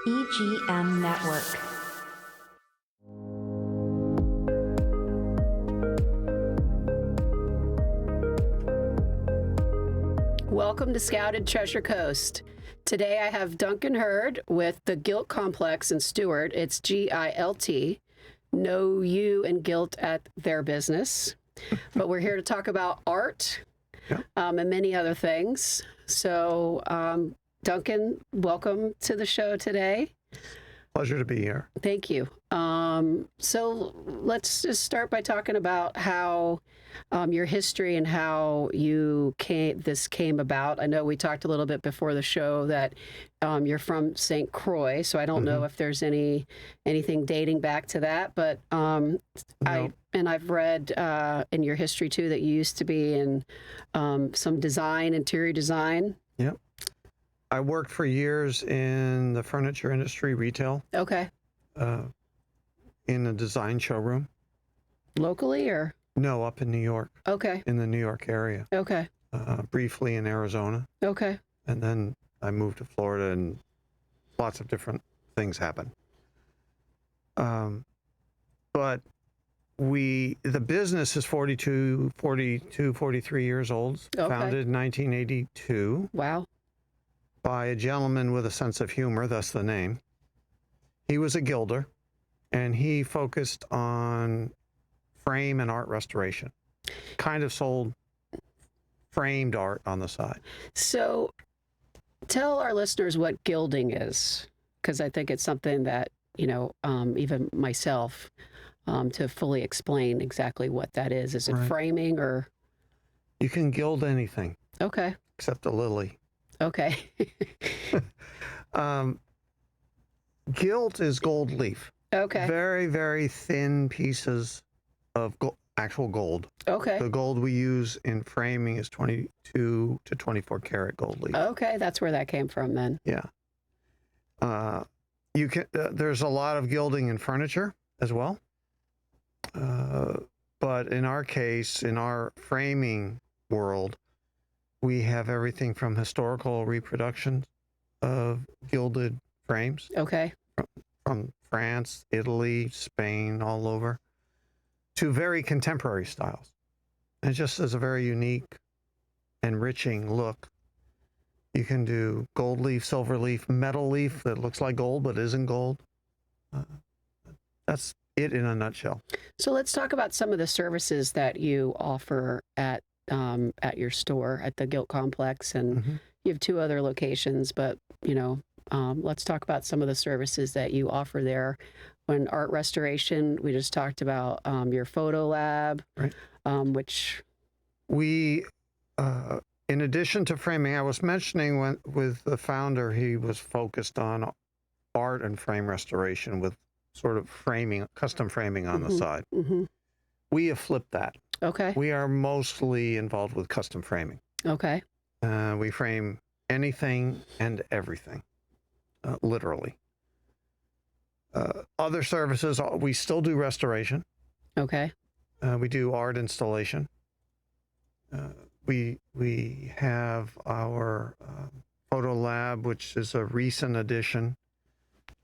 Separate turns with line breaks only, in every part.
EGM Network.
Welcome to Scouted Treasure Coast. Today I have Duncan Herd with the Gilt Complex in Stewart. It's Gilt. Know you and Gilt at their business. But we're here to talk about art and many other things. So, Duncan, welcome to the show today.
Pleasure to be here.
Thank you. So let's just start by talking about how your history and how this came about. I know we talked a little bit before the show that you're from St. Croix, so I don't know if there's anything dating back to that. But
No.
I've read in your history too that you used to be in some interior design.
Yep. I worked for years in the furniture industry, retail,
Okay.
in a design showroom.
Locally or?
No, up in New York,
Okay.
in the New York area.
Okay.
Briefly in Arizona.
Okay.
And then I moved to Florida and lots of different things happened. But the business is 43 years old,
Okay.
founded in 1982.
Wow.
By a gentleman with a sense of humor, thus the name. He was a gilder, and he focused on frame and art restoration. Kind of sold framed art on the side.
So tell our listeners what gilding is, because I think it's something that, even myself, to fully explain exactly what that is. Is it
Right.
framing or?
You can gild anything
Okay.
except a lily.
Okay.
Gilt is gold leaf.
Okay.
Very, very thin pieces of actual gold.
Okay.
The gold we use in framing is 22 to 24 karat gold leaf.
Okay. That's where that came from then.
Yeah. There's a lot of gilding in furniture as well. But in our case, in our framing world, we have everything from historical reproductions of gilded frames
Okay.
from France, Italy, Spain, all over, to very contemporary styles. And it just has a very unique, enriching look. You can do gold leaf, silver leaf, metal leaf that looks like gold but isn't gold. That's it in a nutshell.
So let's talk about some of the services that you offer at your store at the Gilt Complex, and you have two other locations, but let's talk about some of the services that you offer there. When art restoration, we just talked about your photo lab,
Right.
Which
We, in addition to framing, I was mentioning with the founder, he was focused on art and frame restoration with sort of framing, custom framing on the side. We have flipped that.
Okay.
We are mostly involved with custom framing.
Okay.
We frame anything and everything, literally. Other services, we still do restoration.
Okay.
We do art installation. We have our photo lab, which is a recent addition,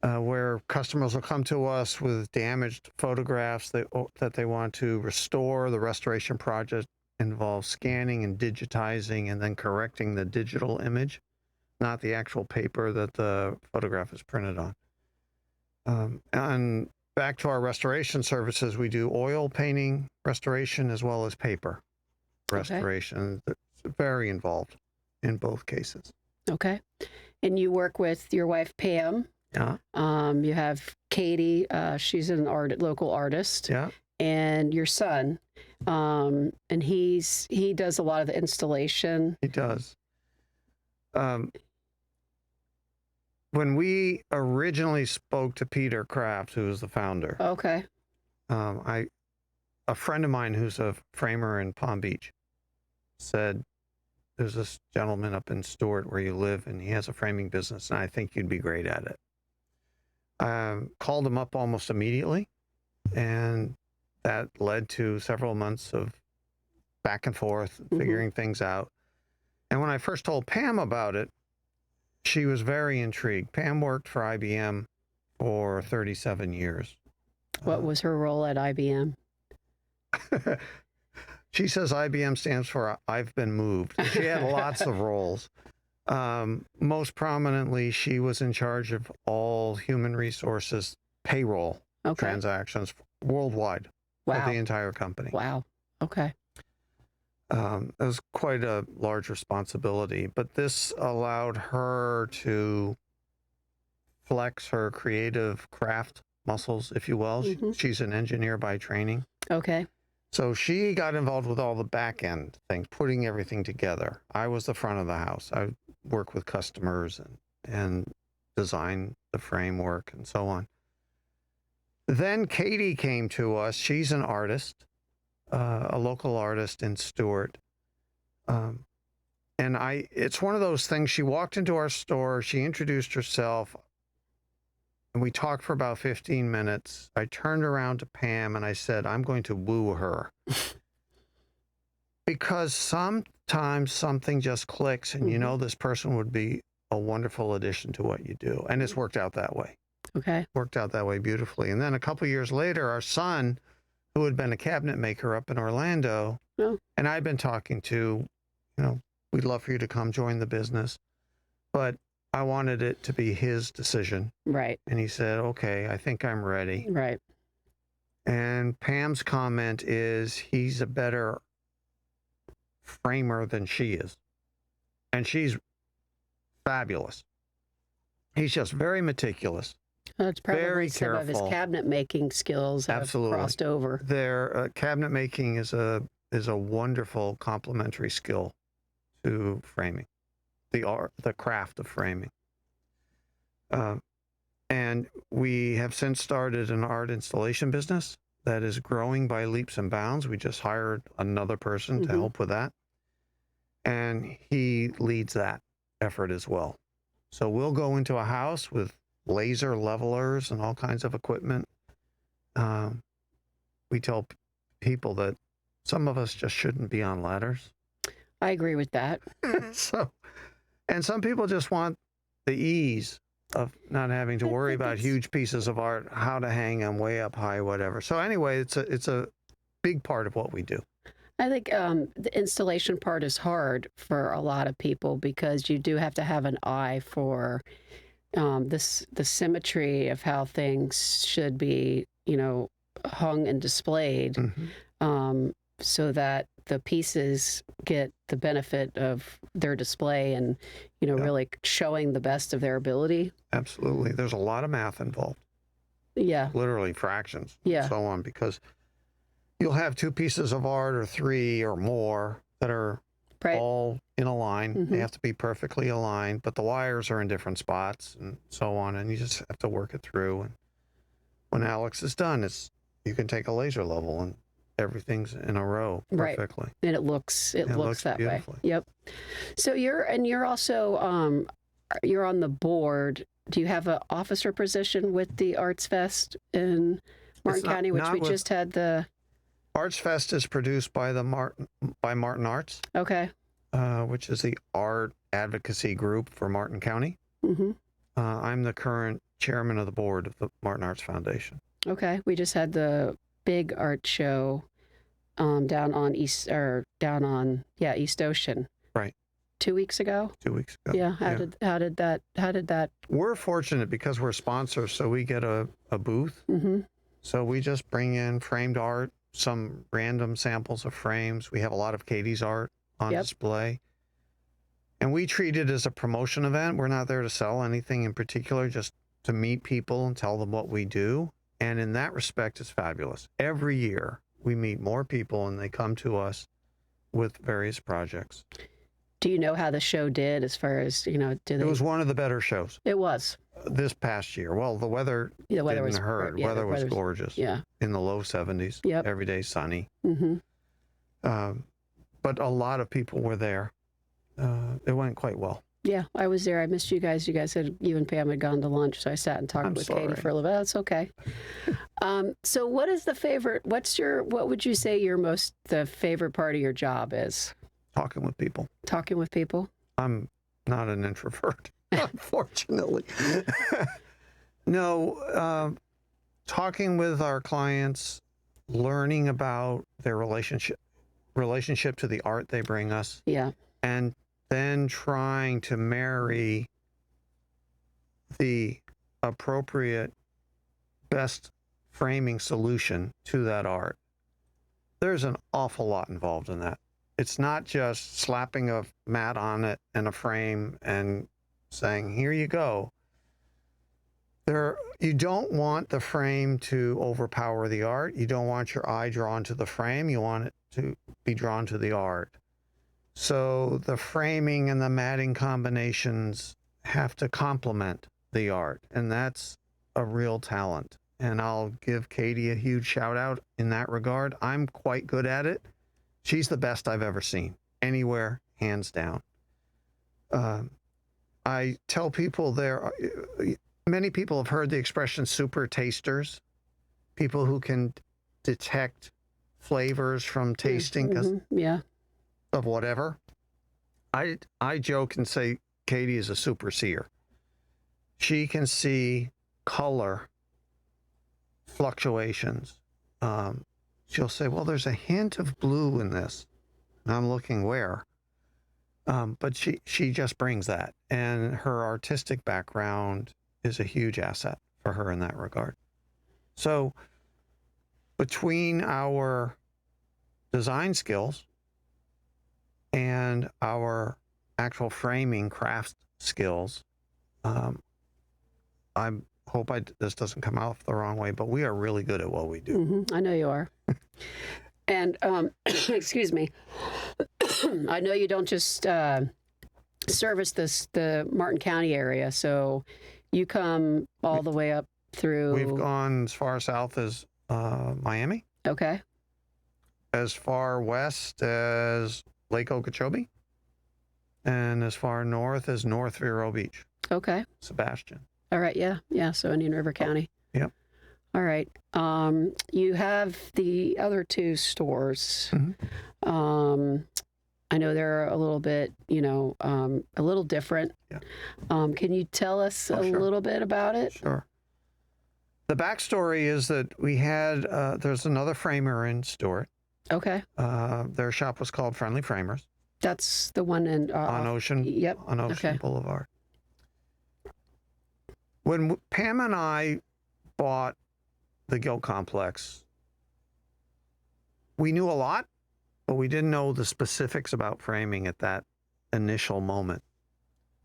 where customers will come to us with damaged photographs that they want to restore. The restoration project involves scanning and digitizing and then correcting the digital image, not the actual paper that the photograph is printed on. And back to our restoration services, we do oil painting restoration as well as paper restoration. It's very involved in both cases.
Okay. And you work with your wife, Pam.
Yeah.
You have Katie. She's an local artist.
Yeah.
And your son, and he does a lot of the installation.
He does. When we originally spoke to Peter Kraft, who was the founder,
Okay.
a friend of mine who's a framer in Palm Beach said, "There's this gentleman up in Stewart where you live, and he has a framing business, and I think you'd be great at it." Called him up almost immediately, and that led to several months of back and forth, figuring things out. And when I first told Pam about it, she was very intrigued. Pam worked for IBM for 37 years.
What was her role at IBM?
She says IBM stands for I've been moved. She had lots of roles. Most prominently, she was in charge of all human resources payroll transactions worldwide for the entire company.
Wow. Okay.
It was quite a large responsibility, but this allowed her to flex her creative craft muscles, if you will. She's an engineer by training.
Okay.
So she got involved with all the back end things, putting everything together. I was the front of the house. I work with customers and design the framework and so on. Then Katie came to us. She's an artist, a local artist in Stewart. And it's one of those things. She walked into our store. She introduced herself. And we talked for about 15 minutes. I turned around to Pam and I said, I'm going to woo her. Because sometimes something just clicks and you know this person would be a wonderful addition to what you do. And it's worked out that way.
Okay. Worked
out that way beautifully. And then a couple years later, our son, who had been a cabinet maker up in Orlando, and I'd been talking to, we'd love for you to come join the business. But I wanted it to be his decision.
Right.
And he said, okay, I think I'm ready.
Right.
And Pam's comment is he's a better framer than she is. And she's fabulous. He's just very meticulous.
That's probably
very
some
careful.
of his cabinet making skills have crossed over.
Their cabinet making is a wonderful complementary skill to framing. The craft of framing. And we have since started an art installation business that is growing by leaps and bounds. We just hired another person to help with that. And he leads that effort as well. So we'll go into a house with laser levelers and all kinds of equipment. We tell people that some of us just shouldn't be on ladders.
I agree with that.
And some people just want the ease of not having to worry about huge pieces of art, how to hang them way up high, whatever. So anyway, it's a big part of what we do.
I think the installation part is hard for a lot of people because you do have to have an eye for the symmetry of how things should be, hung and displayed, so that the pieces get the benefit of their display and, really showing the best of their ability.
Absolutely. There's a lot of math involved.
Yeah.
Literally fractions. And so on, because you'll have two pieces of art or three or more that are all in a line. They have to be perfectly aligned, but the wires are in different spots and so on. And you just have to work it through. And when Alex is done, you can take a laser level and everything's in a row perfectly.
And it looks that
beautifully.
way. Yep. So you're also you're on the board. Do you have an officer position with the Arts Fest in Martin County, which we just had the
Arts Fest is produced by Martin Arts.
Okay.
Which is the art advocacy group for Martin County. I'm the current chairman of the board of the Martin Arts Foundation.
Okay. We just had the big art show down on East Ocean.
Right.
2 weeks ago.
2 weeks ago.
Yeah. How did that?
We're fortunate because we're sponsors, so we get a booth. So we just bring in framed art, some random samples of frames. We have a lot of Katie's art on display. And we treat it as a promotion event. We're not there to sell anything in particular, just to meet people and tell them what we do. And in that respect, it's fabulous. Every year, we meet more people and they come to us with various projects.
Do you know how the show did as far as, It
was one of the better shows.
It was.
This past year. Well, the weather didn't hurt.
Yeah,
weather was gorgeous.
Yeah.
In the low 70s.
Yep.
Every day sunny. But a lot of people were there. It went quite well.
Yeah, I was there. I missed you guys. You guys said you and Pam had gone to lunch, so I sat and talked with Katie for a little bit. That's okay. So what is the favorite, what would you say the favorite part of your job is?
Talking with people.
Talking with people?
I'm not an introvert. unfortunately. No, talking with our clients, learning about their relationship to the art they bring us,
Yeah.
and then trying to marry the appropriate best framing solution to that art. There's an awful lot involved in that. It's not just slapping a mat on it and a frame and saying, here you go. You don't want the frame to overpower the art. You don't want your eye drawn to the frame. You want it to be drawn to the art. So the framing and the matting combinations have to complement the art, and that's a real talent. And I'll give Katie a huge shout out in that regard. I'm quite good at it. She's the best I've ever seen anywhere, hands down. I tell people many people have heard the expression super tasters, people who can detect flavors from tasting
Yeah.
of whatever. I joke and say Katie is a super seer. She can see color fluctuations. She'll say, well, there's a hint of blue in this. And I'm looking where. But she just brings that. And her artistic background is a huge asset for her in that regard. So between our design skills and our actual framing craft skills, I hope this doesn't come out the wrong way, but we are really good at what we do.
I know you are. And excuse me, I know you don't just service the Martin County area, so you come all the way up through.
We've gone as far south as Miami.
Okay.
As far west as Lake Okeechobee, and as far north as North Vero Beach.
Okay.
Sebastian.
All right. Yeah. So Indian River County.
Yep.
All right. You have the other two stores. I know they're a little bit, a little different.
Yeah.
Can you tell us a
Sure.
little bit about it?
Sure. The backstory is that we had, there's another framer in Stuart.
Okay.
Their shop was called Friendly Framers.
That's the one in
on Ocean.
Yep.
On Ocean Boulevard. When Pam and I bought the Gilt Complex, we knew a lot, but we didn't know the specifics about framing at that initial moment.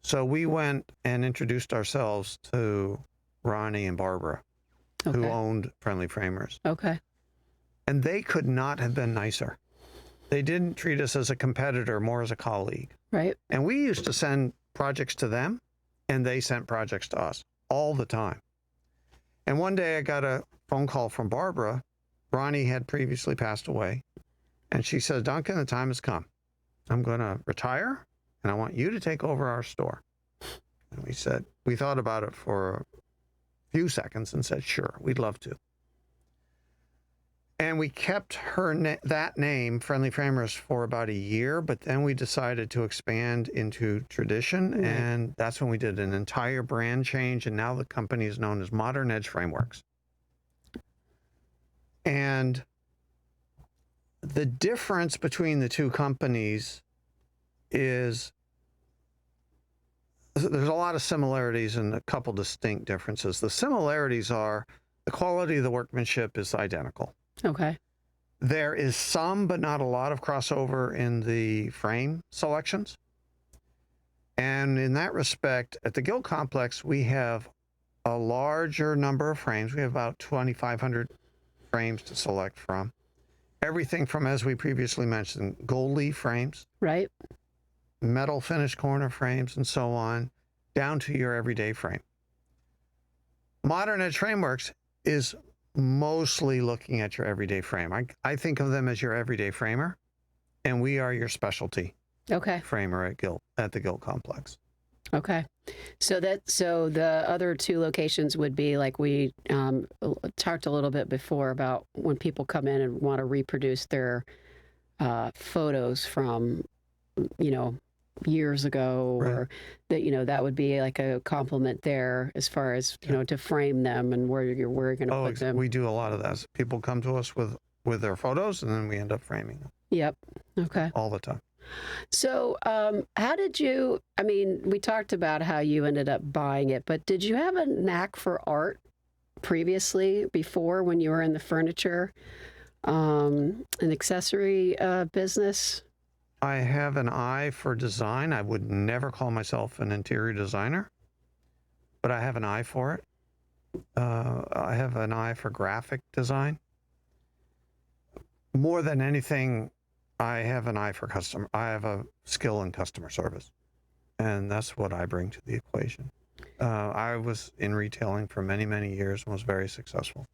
So we went and introduced ourselves to Ronnie and Barbara, who owned Friendly Framers.
Okay.
And they could not have been nicer. They didn't treat us as a competitor, more as a colleague.
Right.
And we used to send projects to them, and they sent projects to us all the time. And one day I got a phone call from Barbara. Ronnie had previously passed away. And she said, Duncan, the time has come. I'm going to retire, and I want you to take over our store. And we thought about it for a few seconds and said, sure, we'd love to. And we kept that name, Friendly Framers, for about a year, but then we decided to expand into Tradition, and that's when we did an entire brand change, and now the company is known as Modern Edge Frameworks. And the difference between the two companies is there's a lot of similarities and a couple distinct differences. The similarities are the quality of the workmanship is identical.
Okay.
There is some, but not a lot of crossover in the frame selections. And in that respect, at the Gilt Complex, we have a larger number of frames. We have about 2,500 frames to select from. Everything from, as we previously mentioned, gold leaf frames,
Right.
metal finish corner frames, and so on, down to your everyday frame. Modern Edge Frameworks is mostly looking at your everyday frame. I think of them as your everyday framer, and we are your specialty framer at the Gilt Complex.
Okay. So the other two locations would be like we talked a little bit before about when people come in and want to reproduce their photos from, years ago,
Right.
or that, that would be like a compliment there as far as, to frame them and where you're going to put them.
We do a lot of that. People come to us with their photos, and then we end up framing them.
Yep. Okay.
All the time.
So, how did you, we talked about how you ended up buying it, but did you have a knack for art previously, before, when you were in the furniture and accessory business?
I have an eye for design. I would never call myself an interior designer, but I have an eye for it. I have an eye for graphic design. More than anything, I have an eye for customer. I have a skill in customer service, and that's what I bring to the equation. I was in retailing for many, many years and was very successful,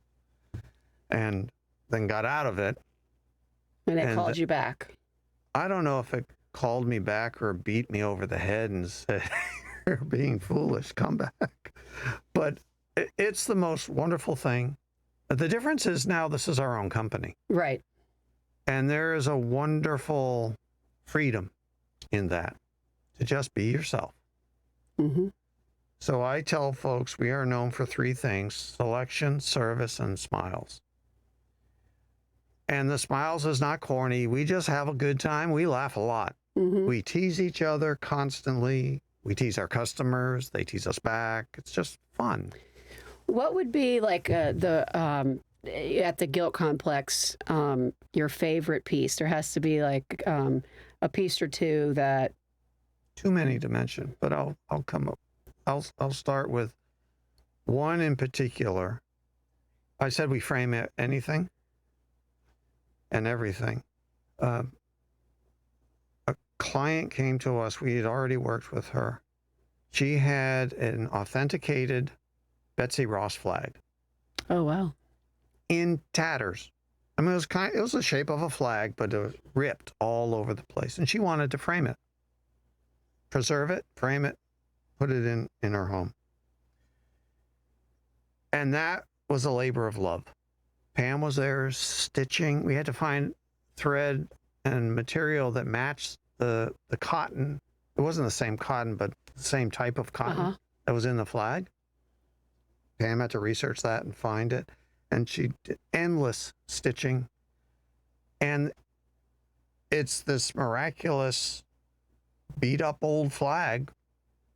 and then got out of it.
And it called you back.
I don't know if it called me back or beat me over the head and said, "You're being foolish, come back." But it's the most wonderful thing. The difference is now this is our own company.
Right.
And there is a wonderful freedom in that, to just be yourself.
Mm-hmm.
So I tell folks we are known for three things: selection, service, and smiles. And the smiles is not corny. We just have a good time. We laugh a lot.
Mm-hmm.
We tease each other constantly. We tease our customers. They tease us back. It's just fun.
What would be like at the Gilt Complex, your favorite piece? There has to be like a piece or two that.
Too many to mention, but I'll come up. I'll start with one in particular. I said we frame anything and everything. A client came to us. We had already worked with her. She had an authenticated Betsy Ross flag.
Oh, wow.
In tatters. It was the shape of a flag, but it was ripped all over the place. And she wanted to frame it, preserve it, frame it, put it in her home. And that was a labor of love. Pam was there stitching. We had to find thread and material that matched the cotton. It wasn't the same cotton, but the same type of cotton that was in the flag. Pam had to research that and find it. And she did endless stitching. And it's this miraculous beat up old flag,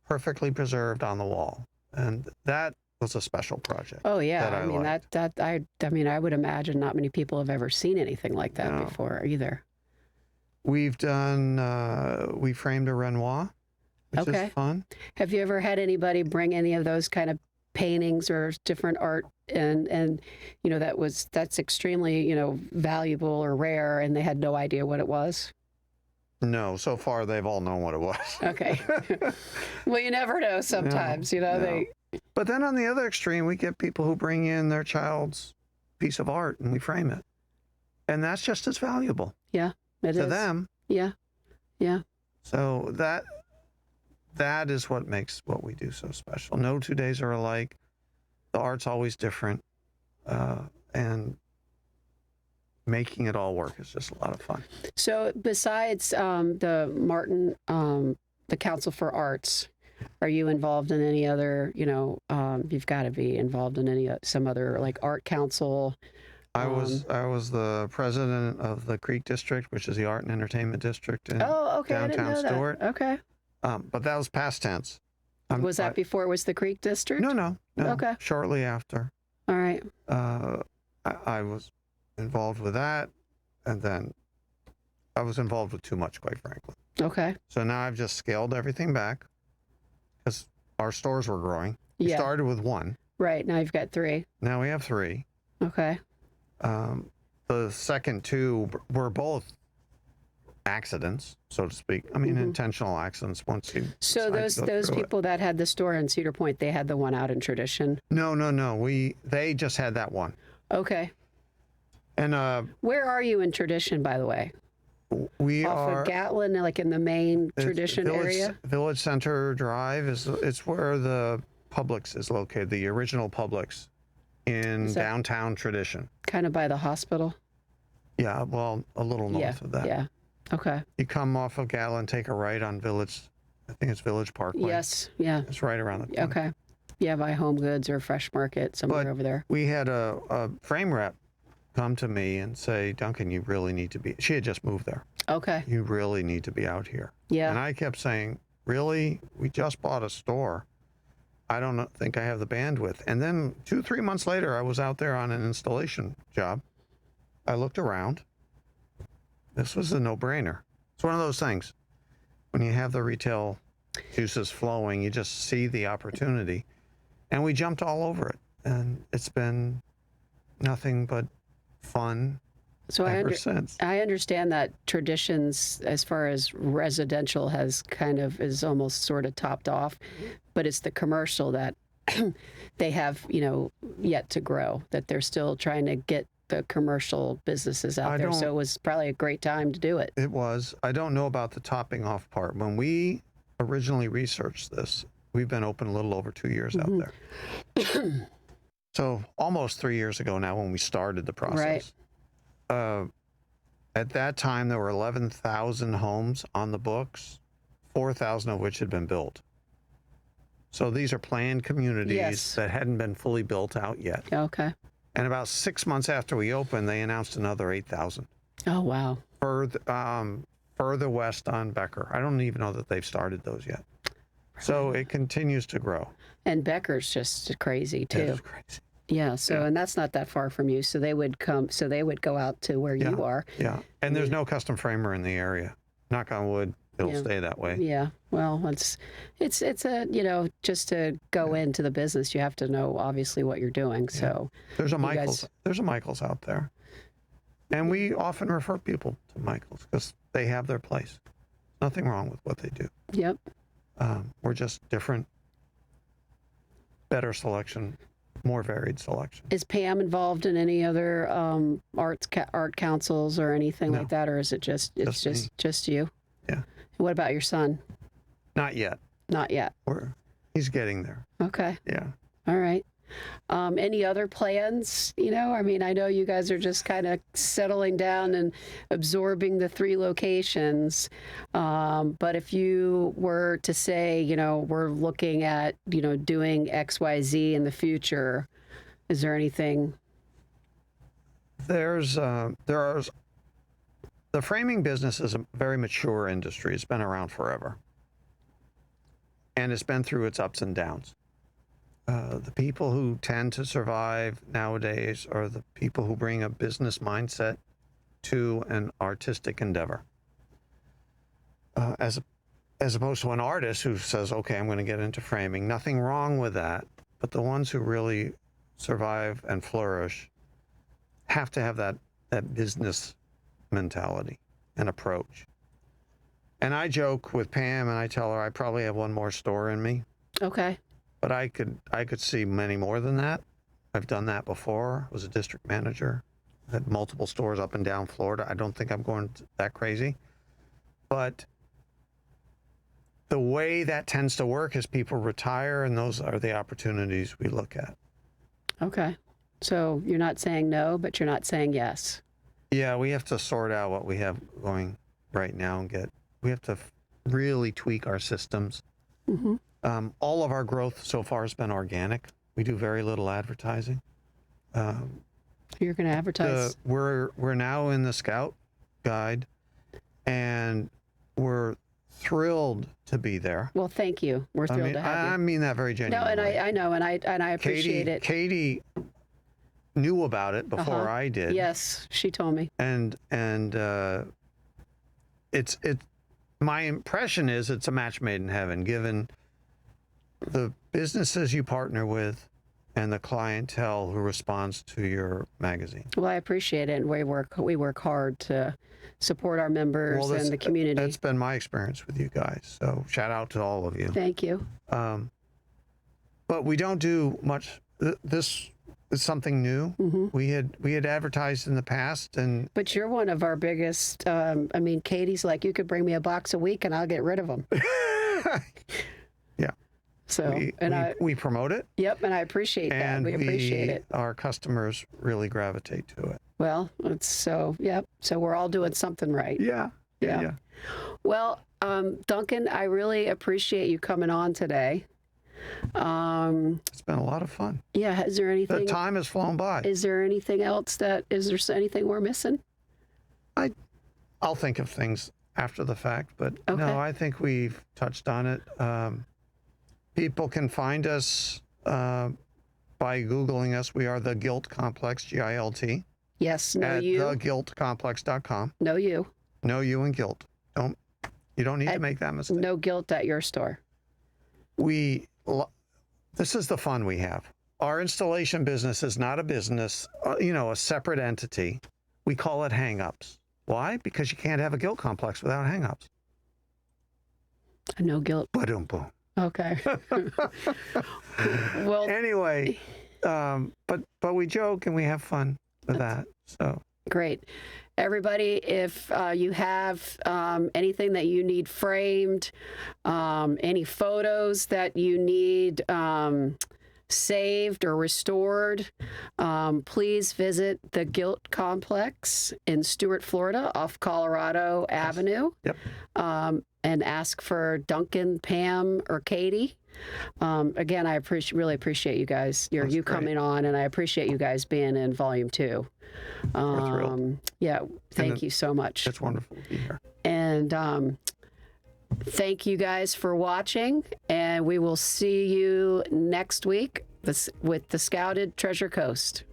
perfectly preserved on the wall. And that was a special project.
Oh yeah.
That
I would imagine not many people have ever seen anything like that before either.
We've done, we framed a Renoir, which is fun.
Have you ever had anybody bring any of those kind of paintings or different art and that's extremely, valuable or rare, and they had no idea what it was?
No, so far they've all known what it was.
Okay. Well, you never know sometimes,
No. But then on the other extreme, we get people who bring in their child's piece of art and we frame it. And that's just as valuable.
Yeah, it is.
To them.
Yeah. Yeah.
So that is what makes what we do so special. No 2 days are alike. The art's always different. And making it all work is just a lot of fun.
So besides the Martin, the Council for Arts, are you involved in any other, you've got to be involved in some other like art council?
I was the president of the Creek District, which is the art and entertainment district in downtown
I didn't know
Stewart.
That. Okay.
But that was past tense.
Was that before it was the Creek District?
No.
Okay.
Shortly after.
All right.
I was involved with that, and then I was involved with too much, quite frankly.
Okay.
So now I've just scaled everything back because our stores were growing. We started with one.
Right. Now you've got three.
Now we have three.
Okay.
The second two were both accidents, so to speak. Intentional accidents. Once you
so those people that had the store in Cedar Point, they had the one out in Tradition.
No. They just had that one.
Okay.
And
where are you in Tradition, by the way?
We
off
are
of Gatlin, like in the main Tradition area.
Village Center Drive it's where the Publix is located. The original Publix in downtown Tradition.
Kind of by the hospital.
Yeah, well, a little north of that.
Yeah. Okay.
You come off of Gala and take a right on Village, I think it's Village Parkway.
Yes. Yeah.
It's right around the corner.
Okay. Yeah, by Home Goods or Fresh Market, somewhere over there.
We had a frame rep come to me and say, Duncan, you really need to be, she had just moved there.
Okay.
You really need to be out here.
Yeah.
And I kept saying, really? We just bought a store. I don't think I have the bandwidth. And then 2-3 months later, I was out there on an installation job. I looked around. This was a no-brainer. It's one of those things. When you have the retail juices flowing, you just see the opportunity. And we jumped all over it. And it's been nothing but fun ever since.
I understand that traditions as far as residential is almost sort of topped off, but it's the commercial that they have, yet to grow, that they're still trying to get the commercial businesses out there. So it was probably a great time to do it.
It was. I don't know about the topping off part. When we originally researched this, we've been open a little over 2 years out there. So almost 3 years ago now when we started the process. Right. At that time, there were 11,000 homes on the books, 4,000 of which had been built. So these are planned communities that hadn't been fully built out yet.
Okay.
And about 6 months after we opened, they announced another 8,000.
Oh, wow.
Further west on Becker. I don't even know that they've started those yet. So it continues to grow.
And Becker's just crazy, too.
It's crazy.
Yeah, and that's not that far from you. So they would go out to where you are.
Yeah, and there's no custom framer in the area. Knock on wood, it'll stay that way.
Yeah, well, it's a, just to go into the business, you have to know obviously what you're doing. Yeah. So
there's a Michael's out there. And we often refer people to Michael's because they have their place. Nothing wrong with what they do.
Yep.
We're just different, better selection, more varied selection.
Is Pam involved in any other art councils or anything like that, or is it just you?
Yeah.
And what about your son?
Not yet.
Not yet.
He's getting there.
Okay.
Yeah.
All right. Any other plans? I know you guys are just kind of settling down and absorbing the 3 locations. But if you were to say, we're looking at, doing XYZ in the future, is there anything? The
framing business is a very mature industry. It's been around forever. And it's been through its ups and downs. The people who tend to survive nowadays are the people who bring a business mindset to an artistic endeavor. As opposed to an artist who says, okay, I'm going to get into framing. Nothing wrong with that. But the ones who really survive and flourish have to have that business mentality and approach. And I joke with Pam and I tell her I probably have one more store in me.
Okay.
But I could see many more than that. I've done that before. I was a district manager. I had multiple stores up and down Florida. I don't think I'm going that crazy. But the way that tends to work is people retire, and those are the opportunities we look at.
Okay. So you're not saying no, but you're not saying yes.
Yeah, we have to sort out what we have going right now and we have to really tweak our systems. Mm-hmm. All of our growth so far has been organic. We do very little advertising.
You're going to advertise?
We're now in the Scout Guide, and we're thrilled to be there.
Well, thank you. We're thrilled to have you.
I mean that very genuinely.
No, and I know, and I appreciate it.
Katie knew about it before I did.
Yes, she told me.
And it's my impression is it's a match made in heaven, given the businesses you partner with and the clientele who responds to your magazine.
Well, I appreciate it, and we work hard to support our members and the community.
That's been my experience with you guys. So shout out to all of you.
Thank you.
But we don't do much. This is something new. Mm-hmm. We had advertised in the past,
but you're one of our biggest. Katie's like, you could bring me a box a week and I'll get rid of them.
Yeah.
So
we promote it.
Yep, and I appreciate that.
And
we appreciate it.
Our customers really gravitate to it.
Well, So we're all doing something right.
Yeah.
Yeah. Well, Duncan, I really appreciate you coming on today.
It's been a lot of fun.
Yeah. Is there anything?
The time has flown by.
Is there anything else is there anything we're missing?
I'll think of things after the fact, but
Okay.
no, I think we've touched on it. People can find us by Googling us. We are the Gilt Complex, Gilt,
Yes. No,
at
you.
thegiltcomplex.com.
No, you.
No, you and Gilt. You don't need to make that mistake.
No guilt at your store.
This is the fun we have. Our installation business is not a business, a separate entity. We call it hang-ups. Why? Because you can't have a Gilt Complex without hang-ups.
No guilt.
Ba-dum, boom.
Okay. Well,
Anyway, but we joke and we have fun with that. So
great. Everybody, if you have anything that you need framed, any photos that you need saved or restored, please visit the Gilt Complex in Stuart, Florida, off Colorado Avenue.
Yep.
And ask for Duncan, Pam, or Katie. Again, I really appreciate you guys. You
great.
coming on, and I appreciate you guys being in Volume 2.
We're thrilled.
Yeah, thank you so much.
It's wonderful to be here.
And thank you guys for watching, and we will see you next week with the Scouted Treasure Coast.